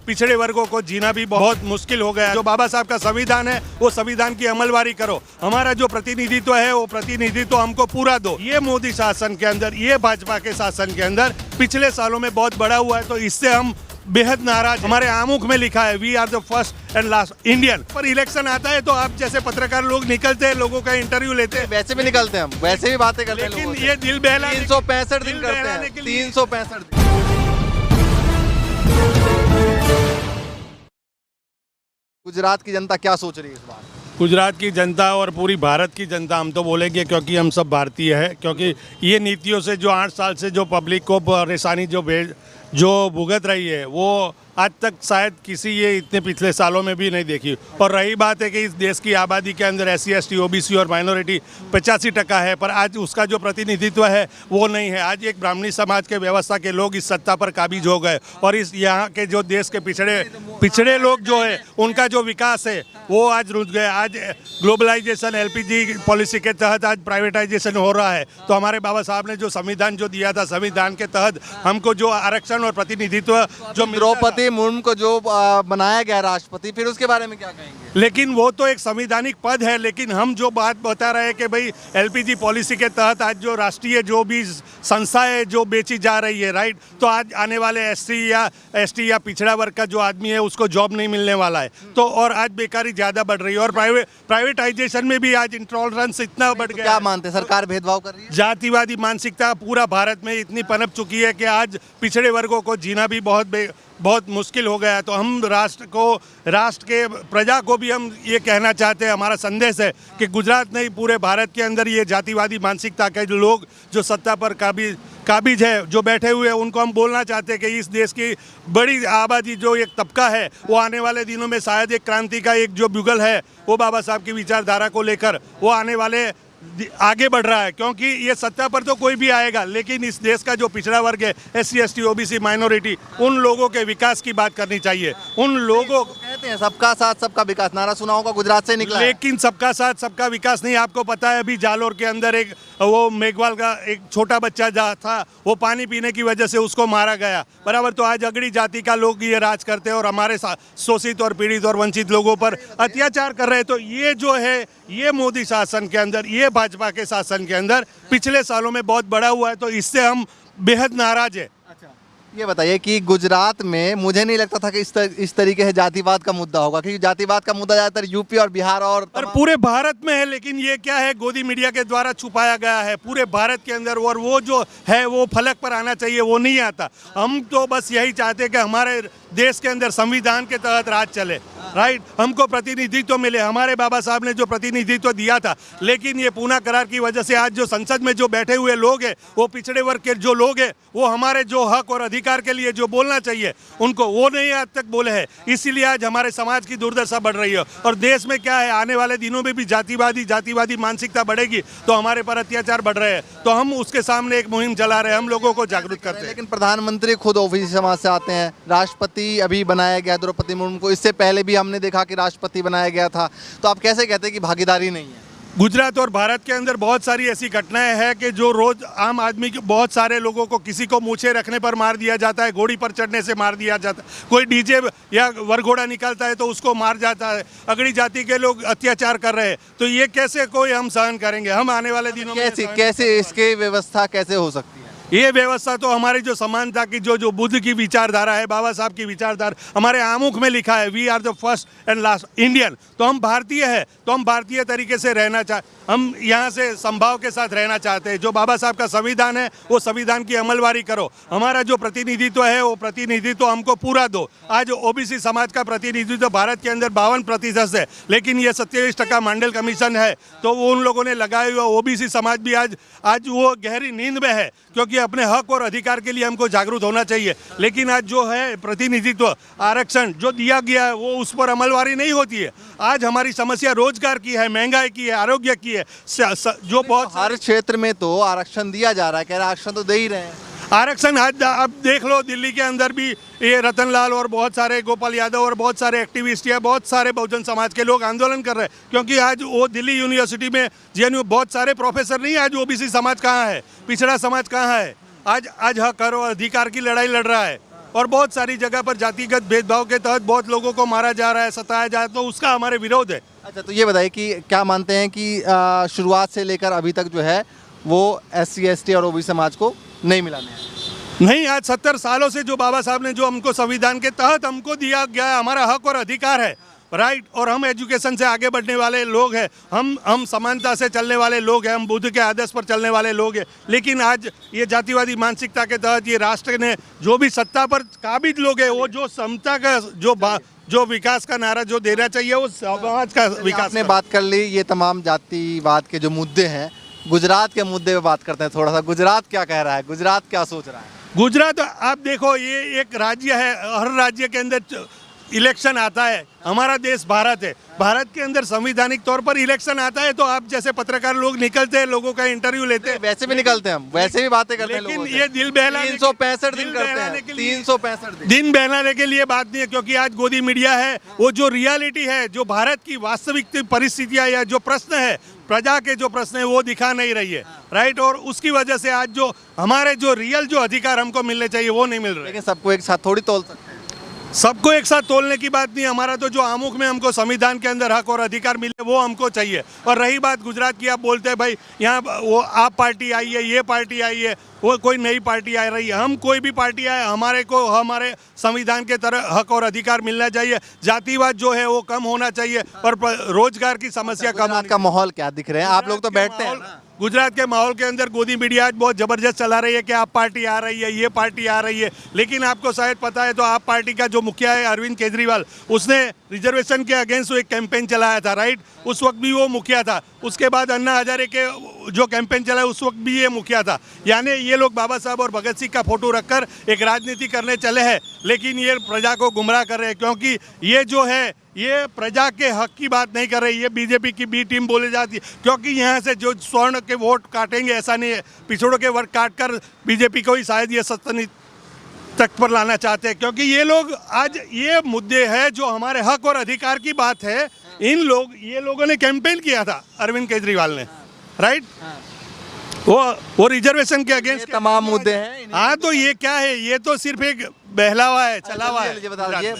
पिछड़े वर्गों को जीना भी बहुत मुश्किल हो गया। जो बाबा साहब का संविधान है वो संविधान की अमलवारी करो, हमारा जो प्रतिनिधित्व है वो प्रतिनिधित्व हमको पूरा दो। ये मोदी शासन के अंदर, ये भाजपा के शासन के अंदर पिछले सालों में बहुत बड़ा हुआ है, तो इससे हम बेहद नाराज। हमारे आमुख में लिखा है we are the first and last Indian. पर इलेक्शन आता है तो आप जैसे पत्रकार लोग निकलते हैं, लोगों का इंटरव्यू लेते हैं। वैसे भी निकलते हैं हम, वैसे भी बातें करते हैं, लेकिन ये दिल बहलाने 365 दिन करते हैं, 365 दिन। गुजरात की जनता क्या सोच रही है इस बार? गुजरात की जनता और पूरी भारत की जनता, हम तो बोलेंगे क्योंकि हम सब भारतीय हैं, क्योंकि ये नीतियों से जो 8 साल से जो पब्लिक को परेशानी जो भुगत रही है वो आज तक शायद किसी ये इतने पिछले सालों में भी नहीं देखी। और रही बात है कि इस देश की आबादी के अंदर SC ST OBC और माइनॉरिटी 85% है, पर आज उसका जो प्रतिनिधित्व है वो नहीं है। आज एक ब्राह्मणी समाज के व्यवस्था के लोग इस सत्ता पर काबिज हो गए और इस यहाँ के जो देश के पिछड़े लोग जो है उनका जो विकास है वो आज रुक गए। आज ग्लोबलाइजेशन LPG पॉलिसी के तहत आज प्राइवेटाइजेशन हो रहा है, तो हमारे बाबा साहब ने जो संविधान जो दिया था, संविधान के तहत हमको जो आरक्षण और प्रतिनिधित्व जो द्रौपदी मुर्मू को जो बनाया गया राष्ट्रपति, फिर उसके बारे में क्या कहेंगे? लेकिन वो तो एक संवैधानिक पद है, लेकिन हम जो बात बता रहे हैं कि भाई LPG पॉलिसी के तहत आज जो राष्ट्रीय जो भी संस्थाएं जो बेची जा रही है, राइट, तो आज आने वाले SC या ST या पिछड़ा वर्ग का जो आदमी है उसको जॉब नहीं मिलने वाला है, तो और आज बेकारी ज़्यादा बढ़ रही है और प्राइवेटाइजेशन में भी आज इंटॉलरेंस इतना बढ़ गया। क्या मानते हैं, सरकार भेदभाव कर रही है? जातिवादी मानसिकता पूरा भारत में इतनी पनप चुकी है कि आज पिछड़े वर्गों को जीना भी बहुत मुश्किल हो गया है। तो हम राष्ट्र के प्रजा को भी हम ये कहना चाहते हैं, हमारा संदेश है कि गुजरात नहीं पूरे भारत के अंदर ये जातिवादी मानसिकता के लोग जो सत्ता पर काबिज है, जो बैठे हुए हैं, उनको हम बोलना चाहते हैं कि इस देश की बड़ी आबादी जो एक तबका है वो आने वाले दिनों में शायद एक क्रांति का एक जो बुगल है वो बाबा साहब की विचारधारा को लेकर वो आने वाले आगे बढ़ रहा है। क्योंकि ये सत्ता पर तो कोई भी आएगा, लेकिन इस देश का जो पिछड़ा वर्ग है SC ST OBC माइनॉरिटी, उन लोगों के विकास की बात करनी चाहिए। उन लोगों कहते हैं सबका साथ सबका विकास, नारा सुना होगा, गुजरात से निकला है। लेकिन सबका साथ सबका विकास नहीं। आपको पता है अभी जालोर के अंदर एक वो मेघवाल का एक छोटा बच्चा था, वो पानी पीने की वजह से उसको मारा गया, बराबर। तो आज अगड़ी जाति का लोग ये राज करते हैं और हमारे शोषित और पीड़ित और वंचित लोगों पर अत्याचार कर रहे हैं। तो ये जो है ये मोदी शासन के अंदर, ये भाजपा के शासन के अंदर पिछले सालों में बहुत बड़ा हुआ है, तो इससे हम बेहद नाराज है। ये बताइए कि गुजरात में मुझे नहीं लगता था कि इस तरीके से जातिवाद का मुद्दा होगा, क्योंकि जातिवाद का मुद्दा ज़्यादातर यूपी और बिहार और पूरे भारत में है, लेकिन ये क्या है गोदी मीडिया के द्वारा छुपाया गया है पूरे भारत के अंदर, और वो जो है वो फलक पर आना चाहिए वो नहीं आता। हम तो बस यही चाहते हैं कि हमारे देश के अंदर संविधान के तहत राज चले, राइट, हमको प्रतिनिधित्व मिले। हमारे बाबा साहब ने जो प्रतिनिधित्व दिया था, लेकिन ये पूना करार की वजह से आज जो संसद में जो बैठे हुए लोग हैं वो पिछड़े वर्ग के जो लोग हैं वो हमारे जो हक और अधिकार के लिए जो बोलना चाहिए उनको वो नहीं आज तक बोले हैं। इसीलिए आज हमारे समाज की दुर्दशा बढ़ रही है और देश में क्या है आने वाले दिनों में भी जातिवादी मानसिकता बढ़ेगी तो हमारे पर अत्याचार बढ़ रहे हैं। तो हम उसके सामने एक मुहिम चला रहे हैं, हम लोगों को जागरूक करते हैं। लेकिन प्रधानमंत्री खुद ओबीसी समाज से आते हैं, राष्ट्रपति अभी बनाया गया द्रौपदी मुर्मू को, इससे पहले भी हमने देखा कि राष्ट्रपति बनाया गया था। तो आप कैसे कहते हैं कि भागीदारी नहीं है? गुजरात और भारत के अंदर बहुत सारी ऐसी घटनाएं हैं कि जो रोज आम आदमी के बहुत सारे लोगों को, किसी को मूछे रखने पर मार दिया जाता है, घोड़ी पर चढ़ने से मार दिया जाता है, कोई डीजे या वरघोड़ा निकालता है तो उसको मार जाता है, अगड़ी जाति के लोग अत्याचार कर रहे हैं। तो ये कैसे कोई हम सहन करेंगे? हम आने वाले दिनों में कैसे इसकी व्यवस्था कैसे हो सकती है? ये व्यवस्था तो हमारी जो समानता की जो बुद्ध की विचारधारा है, बाबा साहब की विचारधारा, हमारे आमुख में लिखा है we are the first and last Indian. तो हम भारतीय है, तो हम भारतीय तरीके से रहना हम यहाँ से संभाव के साथ रहना चाहते हैं। जो बाबा साहब का संविधान है वो संविधान की अमलवारी करो, हमारा जो प्रतिनिधित्व है वो प्रतिनिधित्व हमको पूरा दो। आज OBC समाज का प्रतिनिधित्व भारत के अंदर 52% है, लेकिन ये 27% मंडल कमीशन है, तो वो उन लोगों ने लगाए हुआ OBC समाज भी आज वो गहरी नींद में है, क्योंकि अपने हक और अधिकार के लिए हमको जागरूक होना चाहिए। लेकिन आज जो है प्रतिनिधित्व आरक्षण जो दिया गया है वो उस पर अमलवारी नहीं होती है। आज हमारी समस्या रोजगार की है, महंगाई की है, आरोग्य की है, जो बहुत हर क्षेत्र में तो आरक्षण दिया जा रहा है, कह रहे आरक्षण तो दे ही रहे हैं। आरक्षण आज अब देख लो दिल्ली के अंदर भी ये रतन लाल और बहुत सारे गोपाल यादव और बहुत सारे एक्टिविस्ट या बहुत सारे बहुजन समाज के लोग आंदोलन कर रहे हैं, क्योंकि आज वो दिल्ली यूनिवर्सिटी में JNU बहुत सारे प्रोफेसर नहीं, आज OBC समाज कहाँ है, पिछड़ा समाज कहाँ है, आज हक और अधिकार की लड़ाई लड़ रहा है। और बहुत सारी जगह पर जातिगत भेदभाव के तहत बहुत लोगों को मारा जा रहा है, सताया जा रहा है, तो उसका हमारे विरोध है। अच्छा, तो ये बताइए कि क्या मानते हैं कि शुरुआत से लेकर अभी तक जो है वो SC ST और OBC समाज को नहीं मिला न्याय? नहीं, आज 70 सालों से जो बाबा साहब ने जो हमको संविधान के तहत हमको दिया गया है, हमारा हक और अधिकार है, राइट। और हम एजुकेशन से आगे बढ़ने वाले लोग हैं, हम समानता से चलने वाले लोग हैं, हम बुद्ध के आदर्श पर चलने वाले लोग हैं। लेकिन आज ये जातिवादी मानसिकता के तहत ये राष्ट्र ने जो भी सत्ता पर काबिज लोग हैं, वो जो समता का जो विकास का नारा जो देना चाहिए वो समाज का विकास। आपने बात कर ली ये तमाम जातिवाद के जो मुद्दे हैं, गुजरात के मुद्दे पे बात करते हैं थोड़ा सा। गुजरात क्या कह रहा है, गुजरात क्या सोच रहा है? गुजरात आप देखो, ये एक राज्य है, हर राज्य के अंदर इलेक्शन आता है। हमारा देश भारत है, भारत के अंदर संवैधानिक तौर पर इलेक्शन आता है, तो आप जैसे पत्रकार लोग निकलते हैं, लोगों का इंटरव्यू लेते हैं, वैसे भी निकलते हैं हम, वैसे भी बातें करते हैं लेकिन लोगों से। ये दिल बहलाने 365 दिन दिल करते बहलाने हैं, के लिए- 365 दिन। दिन बहलाने के लिए बात नहीं है, क्योंकि आज गोदी मीडिया है, वो जो रियलिटी है, जो भारत की वास्तविक परिस्थितियां या जो प्रश्न है, प्रजा के जो प्रश्न है, वो दिखा नहीं रही है, राइट। और उसकी वजह से आज जो हमारे जो रियल जो अधिकार हमको मिलने चाहिए वो नहीं मिल रहे। लेकिन सबको एक साथ थोड़ी तोल सकते हैं। सबको एक साथ तोलने की बात नहीं, हमारा तो जो आमुख में हमको संविधान के अंदर हक और अधिकार मिले वो हमको चाहिए। और रही बात गुजरात की, आप बोलते हैं भाई यहाँ वो आप पार्टी आई है, ये पार्टी आई है, वो कोई नई पार्टी आ रही है, हम कोई भी पार्टी आए, हमारे को हमारे संविधान के तरह हक और अधिकार मिलना चाहिए। जातिवाद जो है वो कम होना चाहिए और रोजगार की समस्या कम गुजरात का माहौल क्या दिख रहे हैं? आप लोग तो बैठते हैं ना। गुजरात के माहौल के अंदर गोदी मीडिया आज बहुत ज़बरदस्त चला रही है कि आप पार्टी आ रही है, ये पार्टी आ रही है। लेकिन आपको शायद पता है तो आप पार्टी का जो मुखिया है अरविंद केजरीवाल, उसने रिजर्वेशन के अगेंस्ट एक कैंपेन चलाया था, राइट। उस वक्त भी वो मुखिया था, उसके बाद अन्ना हजारे के जो कैंपेन चला उस वक्त भी ये मुखिया था। यानी ये लोग बाबा साहब और भगत सिंह का फोटो रखकर एक राजनीति करने चले हैं, लेकिन ये प्रजा को गुमराह कर रहे हैं, क्योंकि ये जो है ये प्रजा के हक की बात नहीं कर रही, ये बीजेपी की बी टीम बोली जाती है। क्योंकि यहाँ से जो स्वर्ण के वोट काटेंगे ऐसा नहीं है, पिछड़ों के वोट काट कर बीजेपी को ही शायद ये सत्ता तक पर लाना चाहते हैं। क्योंकि ये लोग आज ये मुद्दे हैं जो हमारे हक और अधिकार की बात है, ये लोगों ने कैंपेन किया था अरविंद केजरीवाल ने, राइट। वो रिजर्वेशन के अगेंस्ट तमाम मुद्दे हैं। हाँ, तो ये क्या है, ये तो सिर्फ एक बहलावा है, चलावा है। ये बता दीजिए,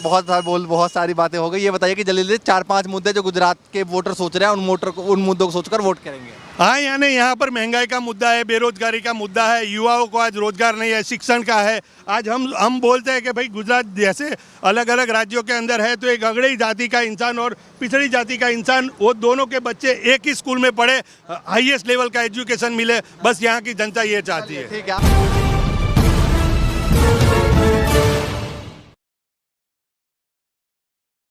बहुत सारी बातें हो गई। ये बताइए कि जल्दी 4-5 मुद्दे जो गुजरात के वोटर सोच रहे हैं, उन मुद्दों को सोचकर वोट करेंगे। हाँ, यानी यहाँ पर महंगाई का मुद्दा है, बेरोजगारी का मुद्दा है, युवाओं को आज रोजगार नहीं है, शिक्षण का है। आज हम बोलते हैं कि भाई गुजरात जैसे अलग अलग राज्यों के अंदर है, तो एक अगड़ी जाति का इंसान और पिछड़ी जाति का इंसान, वो दोनों के बच्चे एक ही स्कूल में पढ़े, हाईएस्ट लेवल का एजुकेशन मिले, बस यहाँ की जनता ये चाहती है। ठीक है।